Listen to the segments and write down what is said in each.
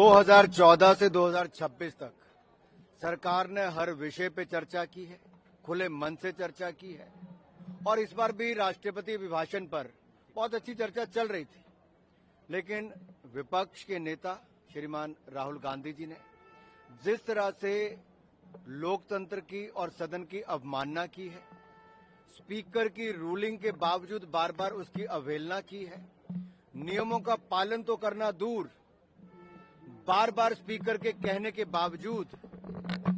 2014 से 2026 तक सरकार ने हर विषय पे चर्चा की है, खुले मन से चर्चा की है और इस बार भी राष्ट्रपति अभिभाषण पर बहुत अच्छी चर्चा चल रही थी। लेकिन विपक्ष के नेता श्रीमान राहुल गांधी जी ने जिस तरह से लोकतंत्र की और सदन की अवमानना की है, स्पीकर की रूलिंग के बावजूद बार बार उसकी अवहेलना की है, नियमों का पालन तो करना दूर, बार बार स्पीकर के कहने के बावजूद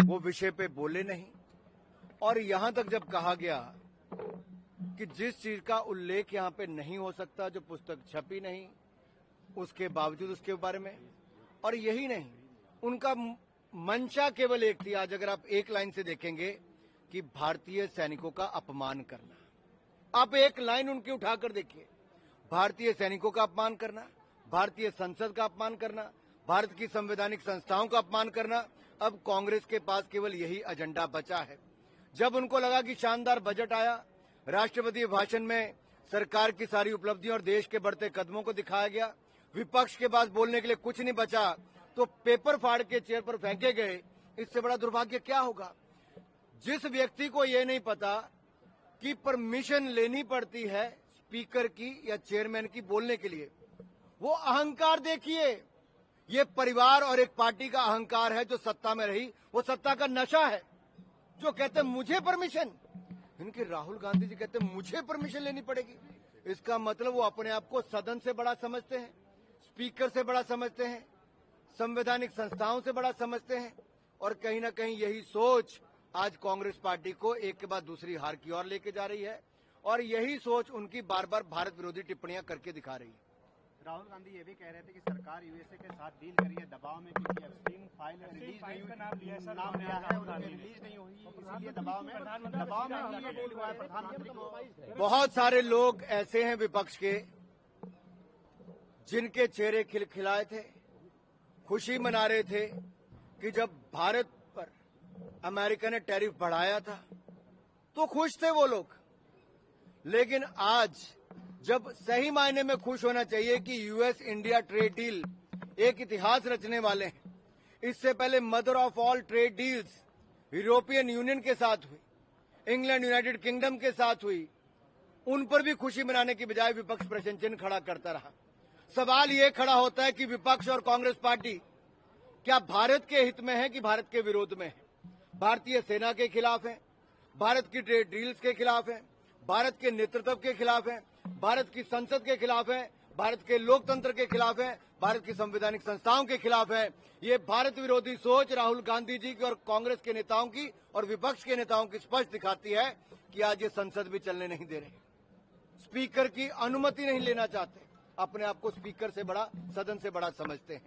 वो विषय पे बोले नहीं और यहां तक जब कहा गया कि जिस चीज का उल्लेख यहां पे नहीं हो सकता, जो पुस्तक छपी नहीं, उसके बावजूद उसके बारे में, और यही नहीं, उनका मंशा केवल एक थी। आज अगर आप एक लाइन से देखेंगे कि भारतीय सैनिकों का अपमान करना, आप एक लाइन उनकी उठाकर देखिए, भारतीय सैनिकों का अपमान करना, भारतीय संसद का अपमान करना, भारत की संवैधानिक संस्थाओं का अपमान करना। अब कांग्रेस के पास केवल यही एजेंडा बचा है। जब उनको लगा कि शानदार बजट आया, राष्ट्रपति भाषण में सरकार की सारी उपलब्धियों और देश के बढ़ते कदमों को दिखाया गया, विपक्ष के पास बोलने के लिए कुछ नहीं बचा, तो पेपर फाड़ के चेयर पर फेंके गए। इससे बड़ा दुर्भाग्य क्या होगा? जिस व्यक्ति को यह नहीं पता कि परमिशन लेनी पड़ती है स्पीकर की या चेयरमैन की बोलने के लिए, वो अहंकार देखिए। ये परिवार और एक पार्टी का अहंकार है जो सत्ता में रही, वो सत्ता का नशा है। जो कहते हैं मुझे परमिशन, इनके राहुल गांधी जी कहते हैं मुझे परमिशन लेनी पड़ेगी। इसका मतलब वो अपने आप को सदन से बड़ा समझते हैं, स्पीकर से बड़ा समझते हैं, संवैधानिक संस्थाओं से बड़ा समझते हैं। और कहीं ना कहीं यही सोच आज कांग्रेस पार्टी को एक के बाद दूसरी हार की ओर लेके जा रही है और यही सोच उनकी बार बार भारत विरोधी टिप्पणियां करके दिखा रही है। राहुल गांधी ये भी कह रहे थे कि सरकार यूएसए के साथ डील करी है दबाव में, क्योंकि एप्स्टीन फाइल रिलीज नहीं हुई, नाम लिया है, उन्होंने रिलीज नहीं हुई, इसीलिए दबाव में ही ये डील हुआ है प्रधानमंत्री को। बहुत सारे लोग ऐसे हैं विपक्ष के जिनके चेहरे खिलखिलाए थे, खुशी मना रहे थे कि जब भारत पर अमेरिका ने टैरिफ बढ़ाया था तो खुश थे वो लोग। लेकिन आज जब सही मायने में खुश होना चाहिए कि यूएस इंडिया ट्रेड डील एक इतिहास रचने वाले हैं, इससे पहले mother of all trade deals European union के साथ हुई, इंग्लैंड यूनाइटेड किंगडम के साथ हुई, उन पर भी खुशी मनाने की बजाय विपक्ष प्रश्न चिन्ह खड़ा करता रहा। सवाल ये खड़ा होता है कि विपक्ष और कांग्रेस पार्टी क्या भारत के हित में है कि भारत के विरोध में है? भारतीय सेना के खिलाफ है, भारत की ट्रेड डील्स के खिलाफ है, भारत के नेतृत्व के खिलाफ है, भारत की संसद के खिलाफ है, भारत के लोकतंत्र के खिलाफ है, भारत की संवैधानिक संस्थाओं के खिलाफ है। ये भारत विरोधी सोच राहुल गांधी जी की और कांग्रेस के नेताओं की और विपक्ष के नेताओं की स्पष्ट दिखाती है कि आज ये संसद भी चलने नहीं दे रहे, स्पीकर की अनुमति नहीं लेना चाहते, अपने आप को स्पीकर से बड़ा, सदन से बड़ा समझते हैं।